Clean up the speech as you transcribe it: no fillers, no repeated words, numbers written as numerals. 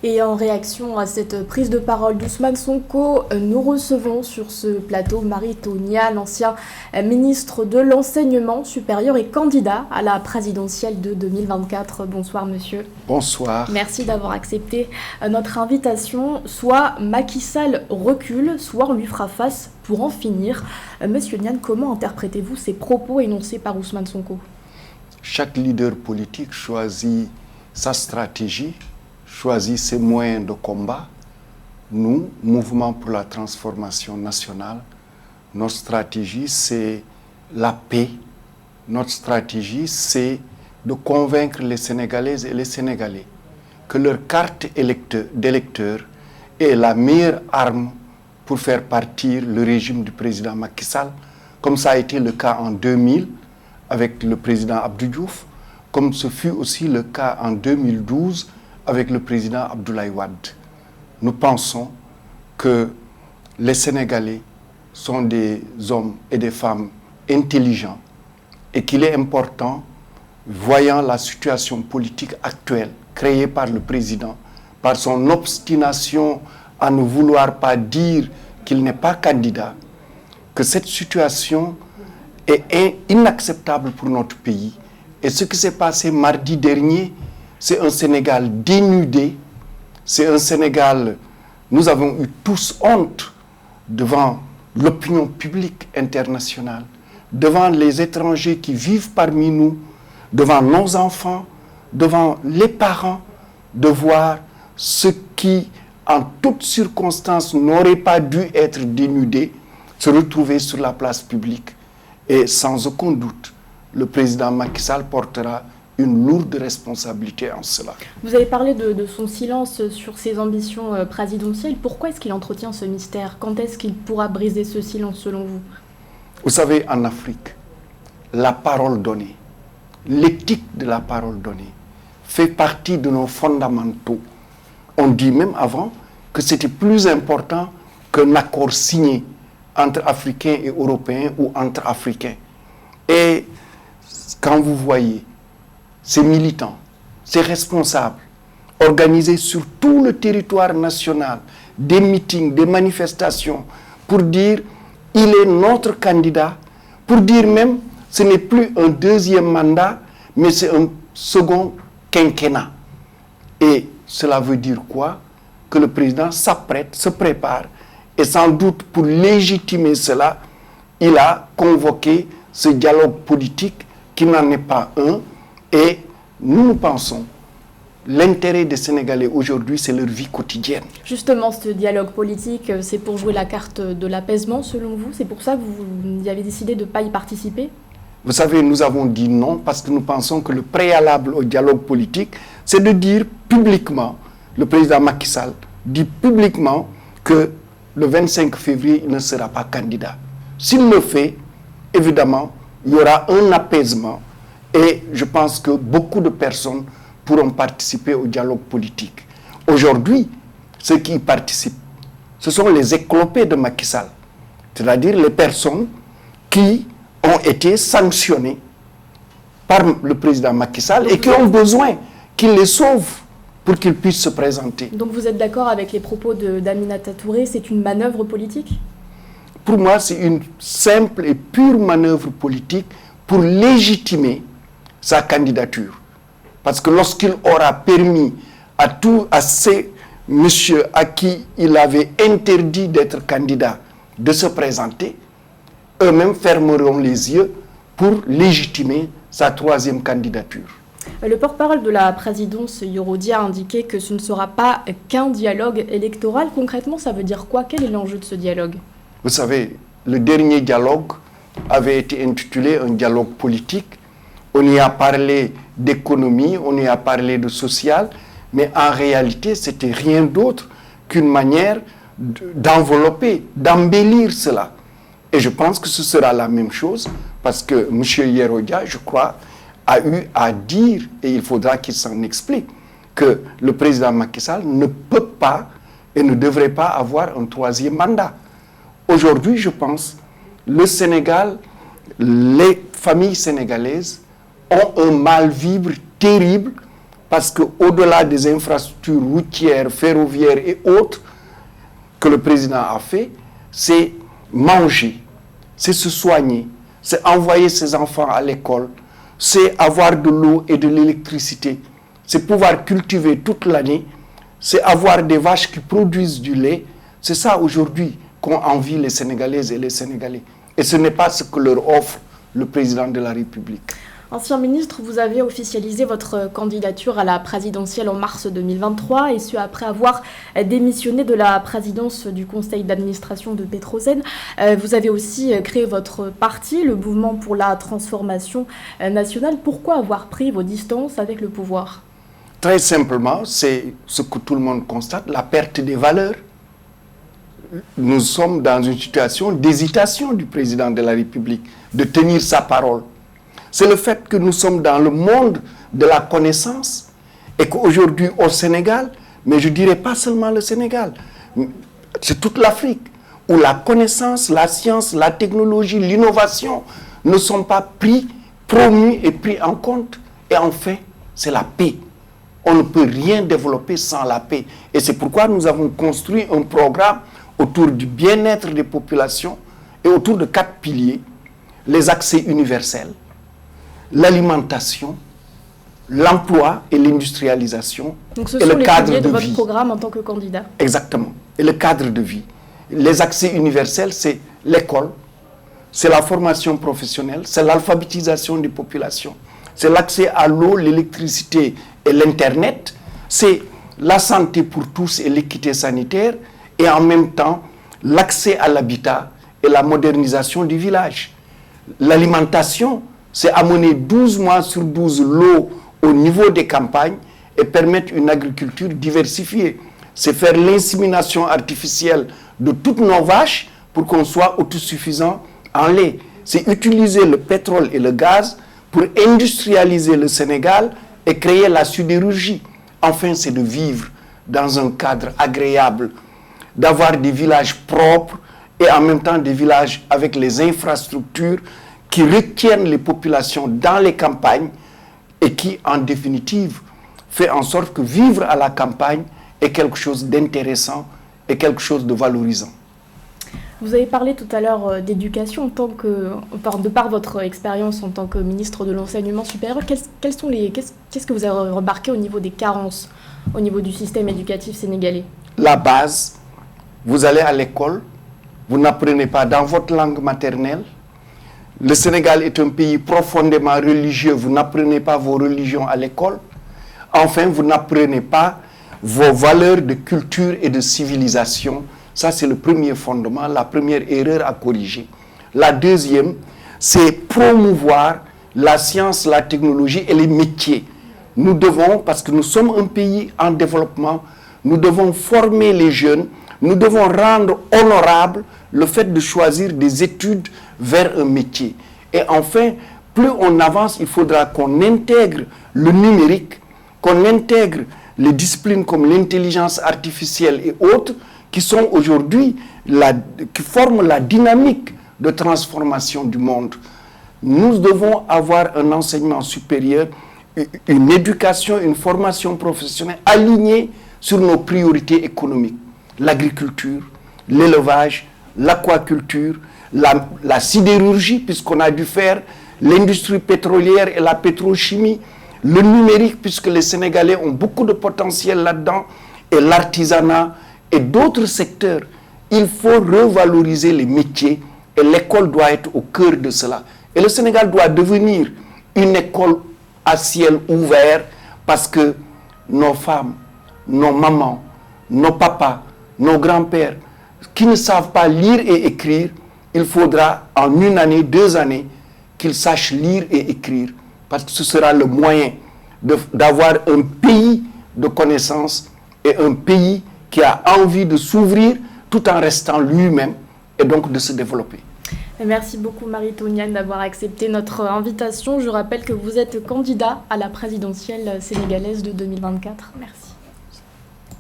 Et en réaction à cette prise de parole d'Ousmane Sonko, nous recevons sur ce plateau Marie Tonia, l'ancien ministre de l'Enseignement supérieur et candidat à la présidentielle de 2024. Bonsoir monsieur. Bonsoir. Merci d'avoir accepté notre invitation. Soit Macky Sall recule, soit on lui fera face pour en finir. Monsieur Niane, comment interprétez-vous ces propos énoncés par Ousmane Sonko ? Chaque leader politique choisit sa stratégie, choisit ses moyens de combat. Nous, Mouvement pour la transformation nationale, notre stratégie, c'est la paix. Notre stratégie, c'est de convaincre les Sénégalaises et les Sénégalais que leur carte d'électeur est la meilleure arme pour faire partir le régime du président Macky Sall, comme ça a été le cas en 2000 avec le président Abdou Diouf, comme ce fut aussi le cas en 2012 avec le président Abdoulaye Wade. Nous pensons que les Sénégalais sont des hommes et des femmes intelligents et qu'il est important, voyant la situation politique actuelle créée par le président, par son obstination à ne vouloir pas dire qu'il n'est pas candidat, que cette situation est inacceptable pour notre pays. Et ce qui s'est passé mardi dernier, c'est un Sénégal dénudé, c'est un Sénégal, nous avons eu tous honte devant l'opinion publique internationale, devant les étrangers qui vivent parmi nous, devant nos enfants, devant les parents, de voir ce qui, en toutes circonstances, n'aurait pas dû être dénudé, se retrouver sur la place publique. Et sans aucun doute, le président Macky Sall portera une lourde responsabilité en cela. Vous avez parlé de son silence sur ses ambitions présidentielles. Pourquoi est-ce qu'il entretient ce mystère? Quand est-ce qu'il pourra briser ce silence selon vous? Vous savez, en Afrique, la parole donnée, l'éthique de la parole donnée fait partie de nos fondamentaux. On dit même avant que c'était plus important qu'un accord signé entre Africains et Européens ou entre Africains. Et quand vous voyez ces militants, ces responsables, organisés sur tout le territoire national, des meetings, des manifestations, pour dire il est notre candidat, pour dire même ce n'est plus un deuxième mandat, mais c'est un second quinquennat. Et cela veut dire quoi? Que le président s'apprête, se prépare, et sans doute pour légitimer cela, il a convoqué ce dialogue politique qui n'en est pas un. Et nous pensons, l'intérêt des Sénégalais aujourd'hui, c'est leur vie quotidienne. Justement, ce dialogue politique, c'est pour jouer la carte de l'apaisement, selon vous? C'est pour ça que vous avez décidé de ne pas y participer? Vous savez, nous avons dit non parce que nous pensons que le préalable au dialogue politique, c'est de dire publiquement, le président Macky Sall dit publiquement que le 25 février, il ne sera pas candidat. S'il le fait, évidemment, il y aura un apaisement et je pense que beaucoup de personnes pourront participer au dialogue politique. Aujourd'hui, ceux qui y participent, ce sont les éclopés de Macky Sall, c'est-à-dire les personnes qui ont été sanctionnées par le président Macky Sall et qui ont besoin qu'il les sauve pour qu'ils puissent se présenter. Donc vous êtes d'accord avec les propos d'Aminata Touré, c'est une manœuvre politique? Pour moi, c'est une simple et pure manœuvre politique pour légitimer sa candidature. Parce que lorsqu'il aura permis à ces messieurs à qui il avait interdit d'être candidat de se présenter, eux-mêmes fermeront les yeux pour légitimer sa troisième candidature. Le porte-parole de la présidence, Yoro Dia, a indiqué que ce ne sera pas qu'un dialogue électoral. Concrètement, ça veut dire quoi? Quel est l'enjeu de ce dialogue? Vous savez, le dernier dialogue avait été intitulé un dialogue politique. On y a parlé d'économie, on y a parlé de social, mais en réalité, c'était rien d'autre qu'une manière d'envelopper, d'embellir cela. Et je pense que ce sera la même chose, parce que M. Yoro Dia, je crois, a eu à dire, et il faudra qu'il s'en explique, que le président Macky Sall ne peut pas et ne devrait pas avoir un troisième mandat. Aujourd'hui, je pense, le Sénégal, les familles sénégalaises ont un mal-vivre terrible parce qu'au-delà des infrastructures routières, ferroviaires et autres que le président a fait, c'est manger, c'est se soigner, c'est envoyer ses enfants à l'école, c'est avoir de l'eau et de l'électricité, c'est pouvoir cultiver toute l'année, c'est avoir des vaches qui produisent du lait. C'est ça aujourd'hui qu'ont envie les Sénégalaises et les Sénégalais. Et ce n'est pas ce que leur offre le président de la République. Ancien ministre, vous avez officialisé votre candidature à la présidentielle en mars 2023, et ce après avoir démissionné de la présidence du conseil d'administration de Petrosen. Vous avez aussi créé votre parti, le Mouvement pour la transformation nationale. Pourquoi avoir pris vos distances avec le pouvoir? Très simplement, c'est ce que tout le monde constate, la perte des valeurs. Nous sommes dans une situation d'hésitation du président de la République, de tenir sa parole. C'est le fait que nous sommes dans le monde de la connaissance et qu'aujourd'hui au Sénégal, mais je ne dirais pas seulement le Sénégal, c'est toute l'Afrique, où la connaissance, la science, la technologie, l'innovation ne sont pas promus et pris en compte. Et enfin, c'est la paix. On ne peut rien développer sans la paix. Et c'est pourquoi nous avons construit un programme autour du bien-être des populations et autour de 4 piliers: les accès universels, l'alimentation, l'emploi et l'industrialisation. Donc ce sont les piliers de votre programme en tant que candidat. Exactement. Et le cadre de vie. Les accès universels, c'est l'école, c'est la formation professionnelle, c'est l'alphabétisation des populations, c'est l'accès à l'eau, l'électricité et l'Internet, c'est la santé pour tous et l'équité sanitaire, et en même temps l'accès à l'habitat et la modernisation du village. L'alimentation, c'est amener 12 mois sur 12 l'eau au niveau des campagnes et permettre une agriculture diversifiée. C'est faire l'insémination artificielle de toutes nos vaches pour qu'on soit autosuffisant en lait. C'est utiliser le pétrole et le gaz pour industrialiser le Sénégal et créer la sidérurgie. Enfin, c'est de vivre dans un cadre agréable, d'avoir des villages propres et en même temps des villages avec les infrastructures qui retiennent les populations dans les campagnes et qui, en définitive, fait en sorte que vivre à la campagne est quelque chose d'intéressant et quelque chose de valorisant. Vous avez parlé tout à l'heure d'éducation en tant que, de par votre expérience en tant que ministre de l'enseignement supérieur. Qu'est-ce que vous avez remarqué au niveau des carences, au niveau du système éducatif sénégalais? La base, vous allez à l'école, vous n'apprenez pas dans votre langue maternelle. Le Sénégal est un pays profondément religieux, vous n'apprenez pas vos religions à l'école. Enfin, vous n'apprenez pas vos valeurs de culture et de civilisation. Ça, c'est le premier fondement, la première erreur à corriger. La deuxième, c'est promouvoir la science, la technologie et les métiers. Nous devons, parce que nous sommes un pays en développement, nous devons former les jeunes, nous devons rendre honorable le fait de choisir des études vers un métier. Et enfin, plus on avance, il faudra qu'on intègre le numérique, qu'on intègre les disciplines comme l'intelligence artificielle et autres, qui sont aujourd'hui, qui forment la dynamique de transformation du monde. Nous devons avoir un enseignement supérieur, une éducation, une formation professionnelle alignée sur nos priorités économiques. L'agriculture, l'élevage, l'aquaculture, la sidérurgie, puisqu'on a dû faire l'industrie pétrolière et la pétrochimie, le numérique, puisque les Sénégalais ont beaucoup de potentiel là-dedans, et l'artisanat, et d'autres secteurs. Il faut revaloriser les métiers et l'école doit être au cœur de cela. Et le Sénégal doit devenir une école à ciel ouvert parce que nos femmes, nos mamans, nos papas, nos grands-pères qui ne savent pas lire et écrire, il faudra en 1 année, 2 années qu'ils sachent lire et écrire parce que ce sera le moyen d'avoir un pays de connaissances et un pays qui a envie de s'ouvrir tout en restant lui-même et donc de se développer. Merci beaucoup Marito Niane d'avoir accepté notre invitation. Je rappelle que vous êtes candidat à la présidentielle sénégalaise de 2024. Merci.